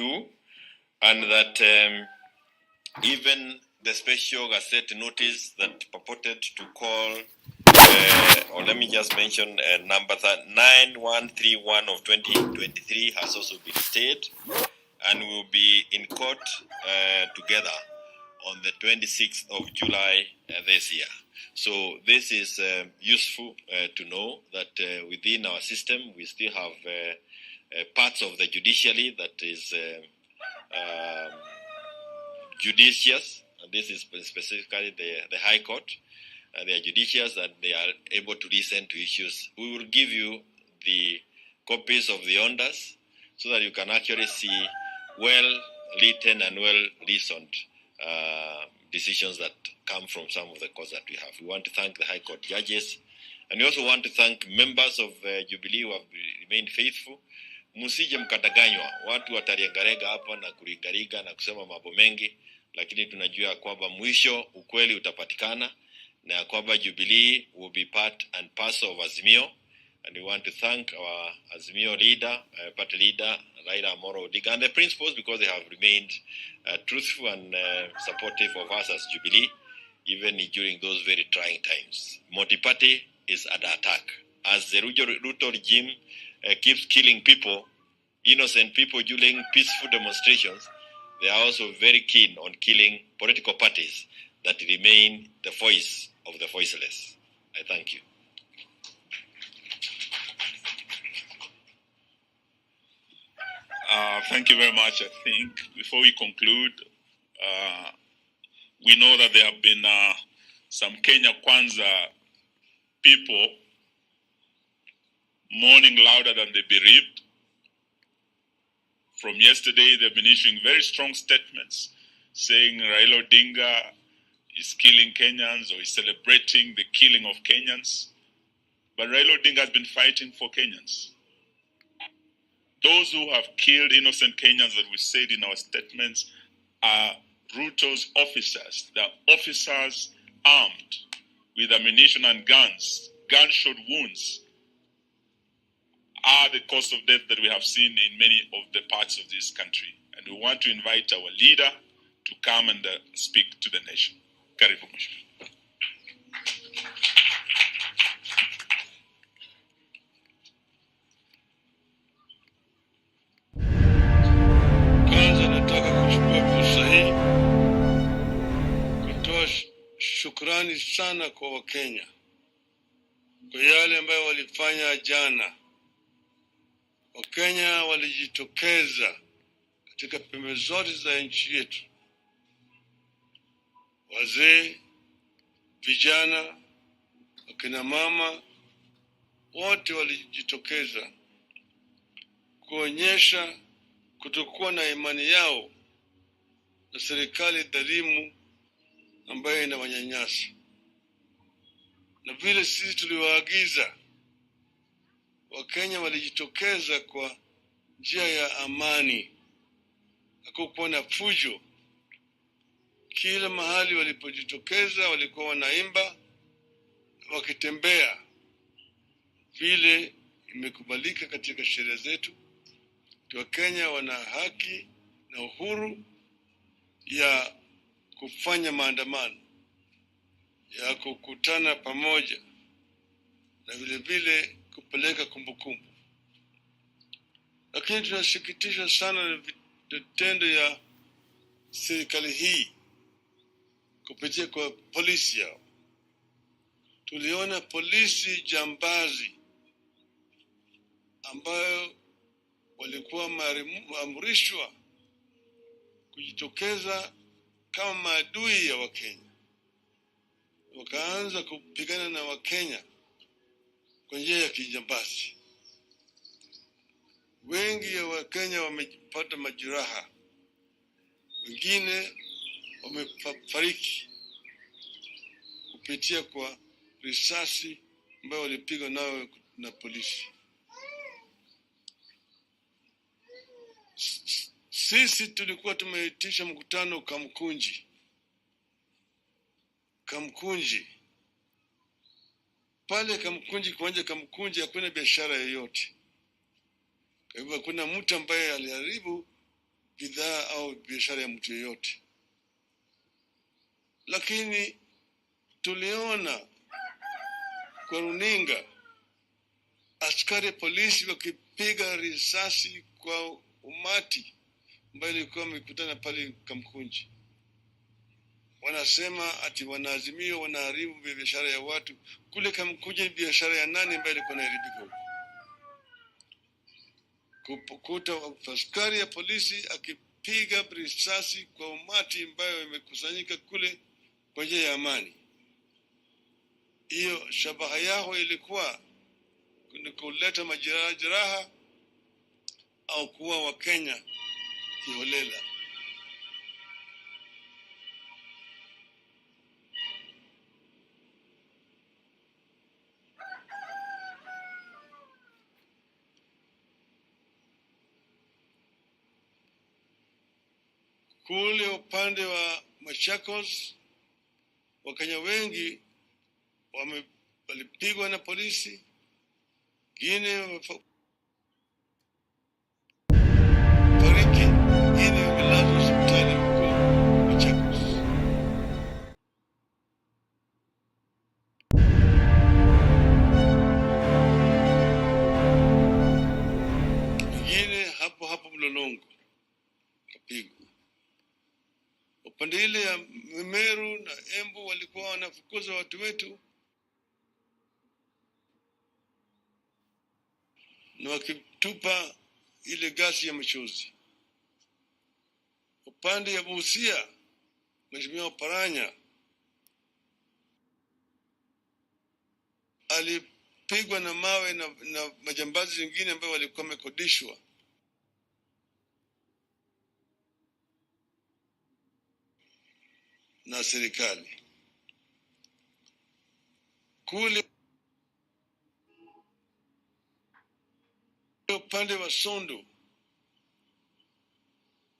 2022, and that even the special Gazette notice that purported to call, or let me just mention number 9131 of 2023 has also been stayed, and will be in court together on the 26th of July this year. So this is useful to know that within our system we still have parts of the judiciary that is judicious, and this is specifically the High Court. They are judicious and they are able to listen to issues. We will give you the copies of the orders so that you can actually see well-written and well-reasoned decisions that come from some of the courts that we have. We want to thank the High Court judges, and we also want to thank members of Jubilee who have remained faithful. Musije mkataganywa, watu watariangarega hapa na kuringariga na kusema mambo mengi, lakini tunajua kwamba mwisho ukweli utapatikana na kwamba Jubilee will be part and parcel of Azimio. And we want to thank our Azimio leader, party leader, Raila Odinga, and the principals, because they have remained truthful and supportive of us as Jubilee, even during those very trying times. Multi-party is under attack. As the Ruto regime keeps killing people, innocent people during peaceful demonstrations, they are also very keen on killing political parties that remain the voice of the voiceless. I thank you. Thank you very much. I think before we conclude, we know that there have been some Kenya Kwanza people mourning louder than the bereaved. From yesterday, they've been issuing very strong statements saying Raila Odinga is killing Kenyans or is celebrating the killing of Kenyans. But Raila Odinga has been fighting for Kenyans. Those who have killed innocent Kenyans that we said in our statements are Ruto's officers. They are officers armed with ammunition and guns. Gunshot wounds are the cause of death that we have seen in many of the parts of this country. And we want to invite our leader to come and speak to the nation. Karibu Mheshimiwa. Shukrani sana kwa Wakenya kwa yale ambayo walifanya jana. Wakenya walijitokeza katika pembe zote za nchi yetu. Wazee, vijana, wakina mama, wote walijitokeza kuonyesha kutokuwa na imani yao na serikali dhalimu ambayo inawanyanyasa. Na vile sisi tuliwaagiza, Wakenya walijitokeza kwa njia ya amani. Hakukuwa na fujo. Kila mahali walipojitokeza walikuwa wanaimba, wakitembea. Vile imekubalika katika sheria zetu. Wakenya wana haki na uhuru ya kufanya maandamano, ya kukutana pamoja, na vile vile kupeleka kumbukumbu. Lakini tunasikitisha sana na vitendo ya serikali hii kupitia kwa polisi yao. Tuliona polisi jambazi ambayo walikuwa maamrishwa kujitokeza kama maadui ya Wakenya. Wakaanza kupigana na Wakenya kwa njia ya kijambazi. Wengi ya Wakenya wamepata majeraha, wengine wamefariki kupitia kwa risasi ambayo walipigwa nao na polisi. Sisi tulikuwa tumeitisha mkutano Kamkunji. Pale Kamkunji, kiwanja Kamkunji, hakuna biashara yoyote. Kwa hivyo kuna mtu ambaye aliharibu bidhaa au biashara ya mtu yeyote. Lakini tuliona kwa runinga askari polisi wakipiga risasi kwa umati ambayo ilikuwa mikutana pale Kamkunji. Wanasema ati wanaazimio wanaharibu biashara ya watu. Kule Kamkunji biashara ya nani ambayo ilikuwa inaharibika huko? Kukuta askari ya polisi akipiga risasi kwa umati ambayo imekusanyika kule kwa njia ya amani. Hiyo shabaha yao ilikuwa kuleta majeraha au kuwa Wakenya kiholela. Kule upande wa Machakos, Wakenya wengi walipigwa na polisi, wengine wafariki, wengine wamelazwa hospitali huko Machakos. Wengine hapo Mlolongo kapigwa. Upande ile ya Meru na Embu walikuwa wanafukuza watu wetu na wakitupa ile gasi ya machozi. Upande ya Busia, Mheshimiwa Paranya alipigwa na mawe na majambazi wengine ambao walikuwa wamekodishwa. Na serikali. Kule upande wa Sondo,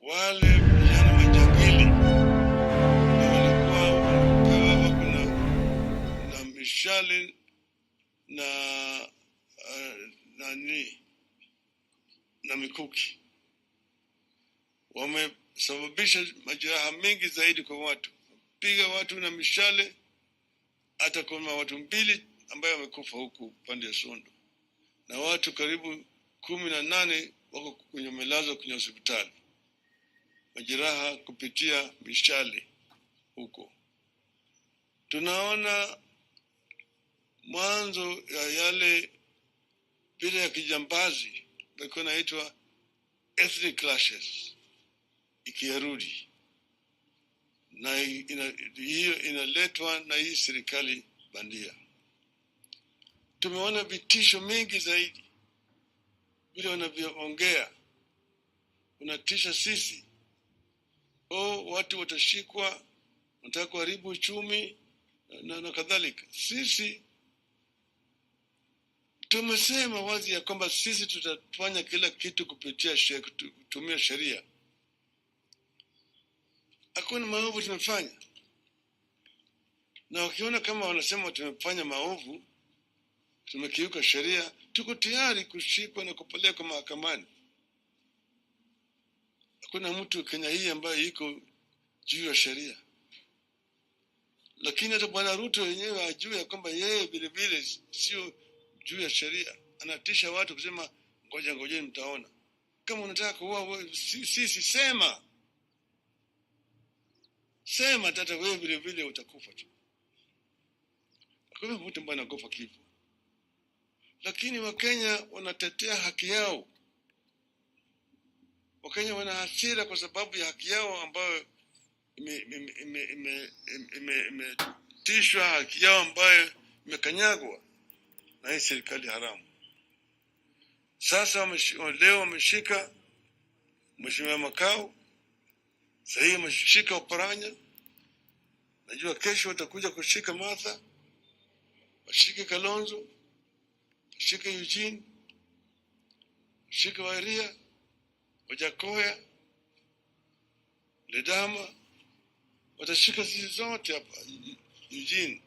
wale vijana majangili walikuwa wako na mishale na mikuki. Wamesababisha majeraha mengi zaidi kwa watu. Piga watu na mishale, hata kuna watu 2 ambao wamekufa huku pande ya Sondo, na watu karibu 18 wako kwenye melazo kwenye hospitali, majeraha kupitia mishale huko. Tunaona mwanzo ya yale vile ya kijambazi ilikuwa inaitwa ethnic clashes ikirudi, na hiyo inaletwa na hii serikali bandia. Tumeona vitisho mengi zaidi, vile wanavyoongea unatisha sisi. Watu watashikwa, wanataka kuharibu uchumi na kadhalika. Sisi tumesema wazi ya kwamba sisi tutafanya kila kitu kutumia sheria. Hakuna maovu tumefanya, na wakiona kama wanasema tumefanya maovu, tumekiuka sheria, tuko tayari kushikwa na kupelekwa mahakamani. Hakuna mtu Kenya hii ambaye iko juu ya sheria. Lakini hata Bwana Ruto yenyewe ajue ya kwamba yeye vile sio juu ya sheria. Anatisha watu kusema ngoja mtaona. Kama unataka kuua sisi sema tata wewe vile utakufa tu. Hakuna mtu ambaye anakufa kifo. Lakini Wakenya wanatetea haki yao. Wakenya wana hasira kwa sababu ya haki yao ambayo imetishwa, haki yao ambayo imekanyagwa na hii serikali haramu. Sasa leo wameshika Mheshimiwa Makau, sasa hivi wameshika Oparanya. Najua kesho watakuja kushika Martha, washike Kalonzo, washike Eugene, washike Wairia, Wajakoya, Ledama, watashika sisi zote hapa Eugene.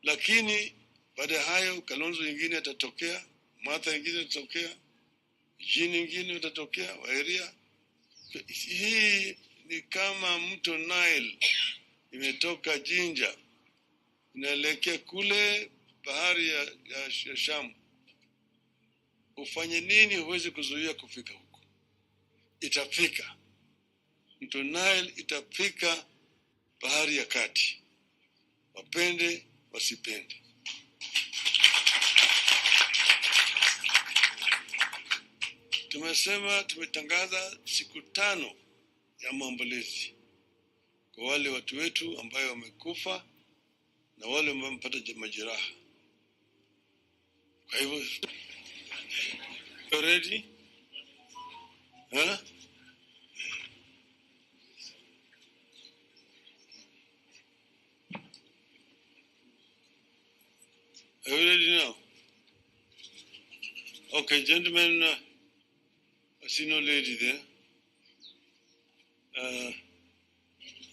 Lakini baada ya hayo Kalonzo nyingine atatokea, Martha nyingine atatokea, Eugene nyingine atatokea, Wairia, Hii ni kama mto Nile imetoka Jinja inaelekea kule bahari ya Shamu. Ufanye nini huwezi kuzuia kufika huko. Itafika. Mto Nile itafika bahari ya kati. Wapende wasipende. Tumetangaza siku 5 ya maombolezi kwa wale watu wetu ambao wamekufa na wale ambao wamepata majeraha. Kwa hivyo, ready? Huh? Are you ready now? Okay, gentlemen, I see no lady there.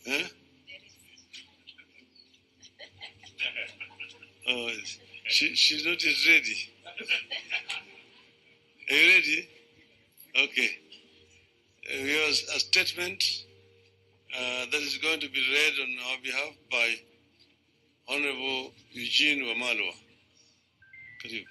Huh? Oh, she's not yet ready. Are you ready? Okay. We have a statement that is going to be read on our behalf by Honorable Eugene Wamalwa. Karibu.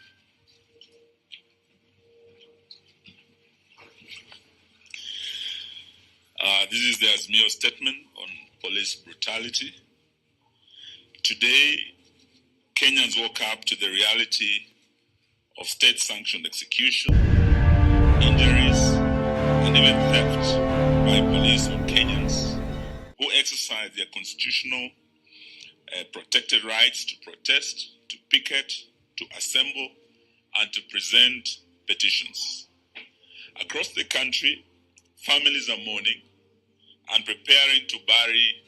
This is the Azmio statement on police brutality. Today, Kenyans woke up to the reality of state-sanctioned execution, injuries, and even theft by police on Kenyans who exercise their constitutional protected rights to protest, to picket, to assemble, and to present petitions. Across the country, families are mourning and preparing to bury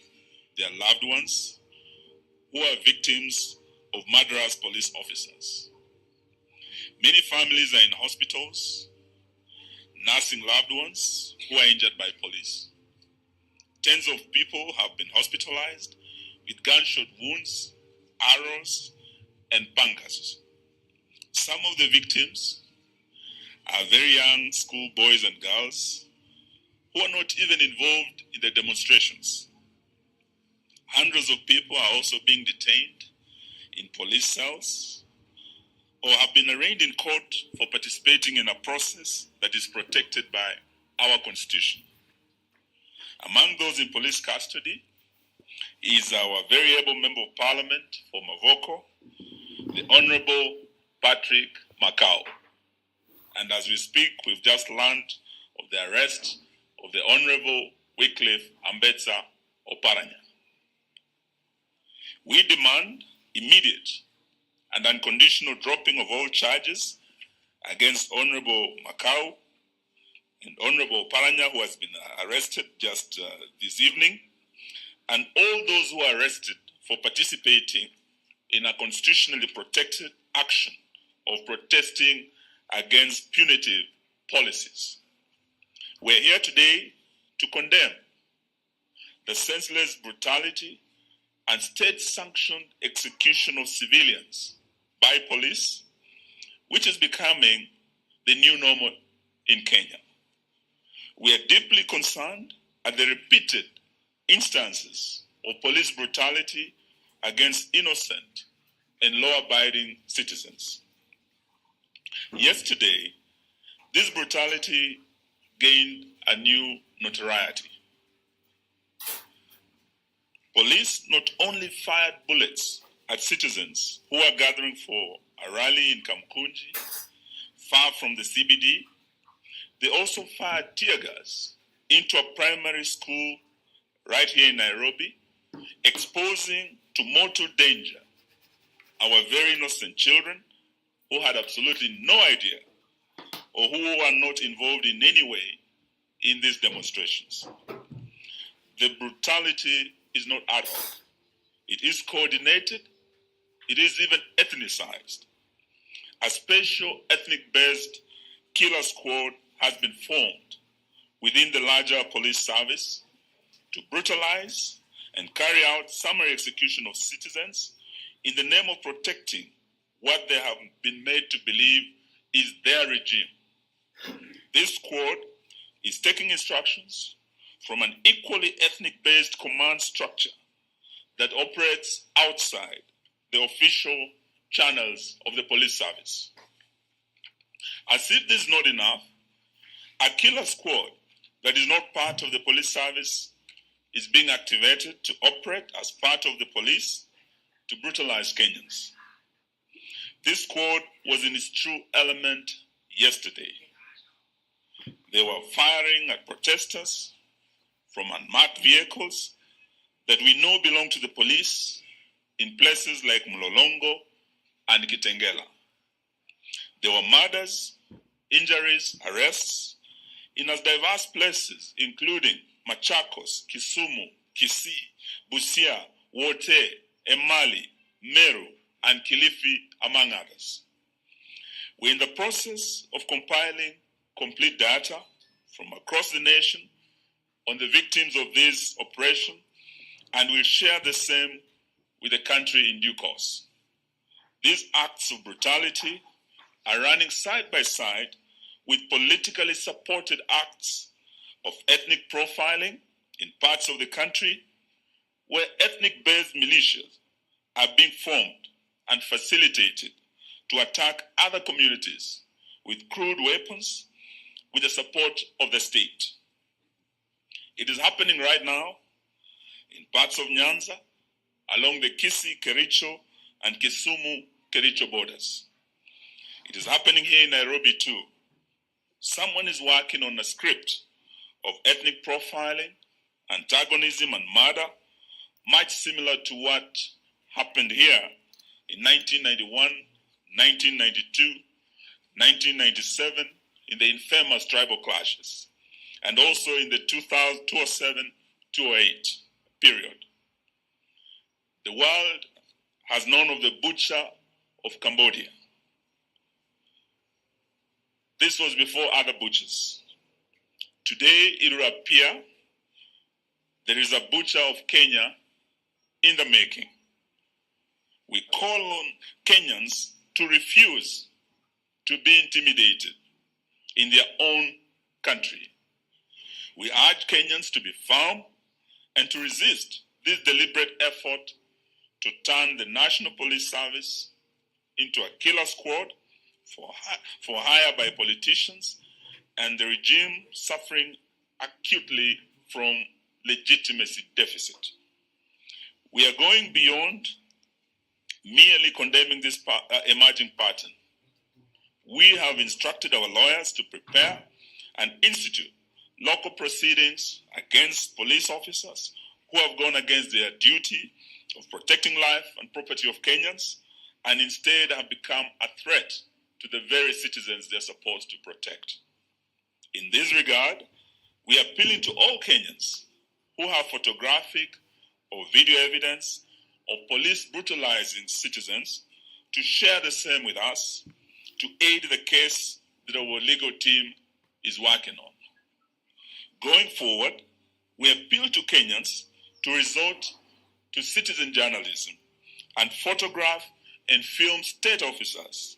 their loved ones who are victims of murderous police officers. Many families are in hospitals, nursing loved ones who are injured by police. Tens of people have been hospitalized with gunshot wounds, arrows, and pangas. Some of the victims are very young school boys and girls who are not even involved in the demonstrations. Hundreds of people are also being detained in police cells or have been arraigned in court for participating in a process that is protected by our Constitution. Among those in police custody is our very able Member of Parliament for Mavoko, the Honorable Patrick Macau. And as we speak, we've just learned of the arrest of the Honorable Wycliffe Ambetsa Oparanya. We demand immediate and unconditional dropping of all charges against Honorable Macau and Honorable Oparanya, who has been arrested just this evening, and all those who are arrested for participating in a constitutionally protected action of protesting against punitive policies. We're here today to condemn the senseless brutality and state-sanctioned execution of civilians by police, which is becoming the new normal in Kenya. We are deeply concerned at the repeated instances of police brutality against innocent and law-abiding citizens. Yesterday, this brutality gained a new notoriety. Police not only fired bullets at citizens who are gathering for a rally in Kamkunji, far from the CBD, they also fired tear gas into a primary school right here in Nairobi, exposing to mortal danger our very innocent children who had absolutely no idea or who were not involved in any way in these demonstrations. The brutality is not ad hoc. It is coordinated. It is even ethnicized. A special ethnic-based killer squad has been formed within the larger police service to brutalize and carry out summary execution of citizens in the name of protecting what they have been made to believe is their regime. This squad is taking instructions from an equally ethnic-based command structure that operates outside the official channels of the police service. As if this is not enough, a killer squad that is not part of the police service is being activated to operate as part of the police to brutalize Kenyans. This squad was in its true element yesterday. They were firing at protesters from unmarked vehicles that we know belong to the police in places like Mlolongo and Kitengela. There were murders, injuries, arrests in as diverse places, including Machakos, Kisumu, Kisii, Busia, Wote, Emali, Meru, and Kilifi, among others. We're in the process of compiling complete data from across the nation on the victims of this operation, and we'll share the same with the country in due course. These acts of brutality are running side by side with politically supported acts of ethnic profiling in parts of the country where ethnic-based militias are being formed and facilitated to attack other communities with crude weapons with the support of the state. It is happening right now in parts of Nyanza, along the Kisii-Kericho and Kisumu-Kericho borders. It is happening here in Nairobi too. Someone is working on a script of ethnic profiling, antagonism, and murder, much similar to what happened here in 1991, 1992, 1997, in the infamous tribal clashes, and also in the 2007-2008 period. The world has known of the butcher of Cambodia. This was before other butchers. Today, it will appear there is a butcher of Kenya in the making. We call on Kenyans to refuse to be intimidated in their own country. We urge Kenyans to be firm and to resist this deliberate effort to turn the National Police Service into a killer squad for hire by politicians and the regime suffering acutely from legitimacy deficit. We are going beyond merely condemning this emerging pattern. We have instructed our lawyers to prepare and institute local proceedings against police officers who have gone against their duty of protecting life and property of Kenyans and instead have become a threat to the very citizens they're supposed to protect. In this regard, we are appealing to all Kenyans who have photographic or video evidence of police brutalizing citizens to share the same with us to aid the case that our legal team is working on. Going forward, we appeal to Kenyans to resort to citizen journalism and photograph and film state officers,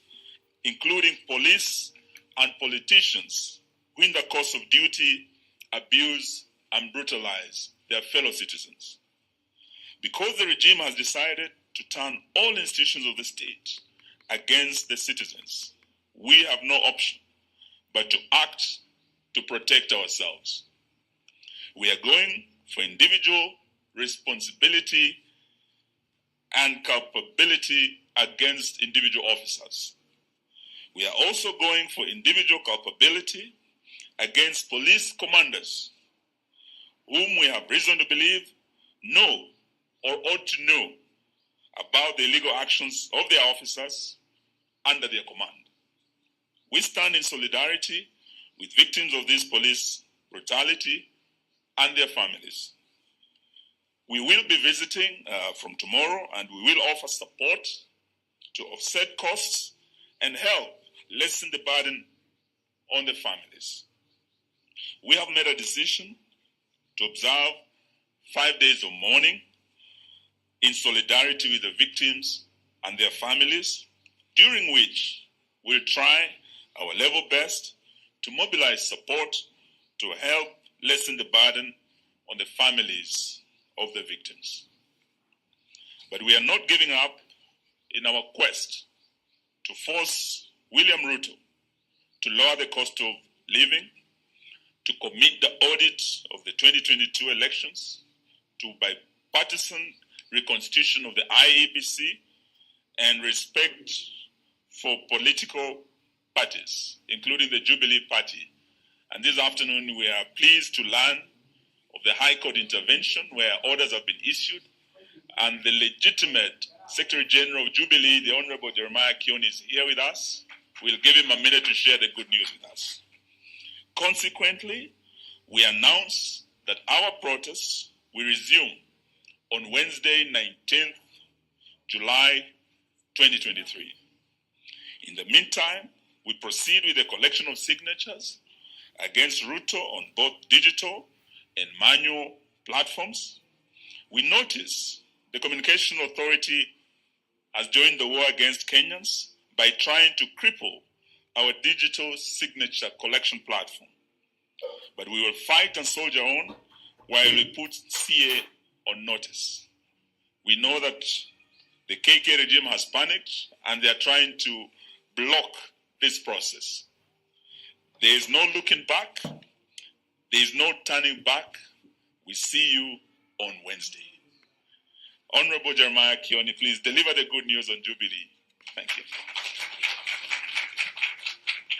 including police and politicians who in the course of duty abuse and brutalize their fellow citizens. Because the regime has decided to turn all institutions of the state against the citizens, we have no option but to act to protect ourselves. We are going for individual responsibility and culpability against individual officers. We are also going for individual culpability against police commanders, whom we have reason to believe know or ought to know about the illegal actions of their officers under their command. We stand in solidarity with victims of this police brutality and their families. We will be visiting from tomorrow, and we will offer support to offset costs and help lessen the burden on the families. We have made a decision to observe 5 days of mourning in solidarity with the victims and their families, during which we'll try our level best to mobilize support to to help lessen the burden on the families of the victims. But we are not giving up in our quest to force William Ruto to lower the cost of living, to commit the audit of the 2022 elections, to bipartisan reconstitution of the IEBC, and respect for political parties, including the Jubilee Party. And this afternoon, we are pleased to learn of the High Court intervention where orders have been issued, and the legitimate Secretary General of Jubilee, the Honorable Jeremiah Kioni, is here with us. We'll give him a minute to share the good news with us. Consequently, we announce that our protests will resume on Wednesday, 19th July 2023. In the meantime, we proceed with the collection of signatures against Ruto on both digital and manual platforms. We notice the Communication Authority has joined the war against Kenyans by trying to cripple our digital signature collection platform. But we will fight and soldier on while we put CA on notice. We know that the KK regime has panicked and they are trying to block this process. There is no looking back. There is no turning back. We see you on Wednesday. Honorable Jeremiah Kioni, please deliver the good news on Jubilee. Thank you.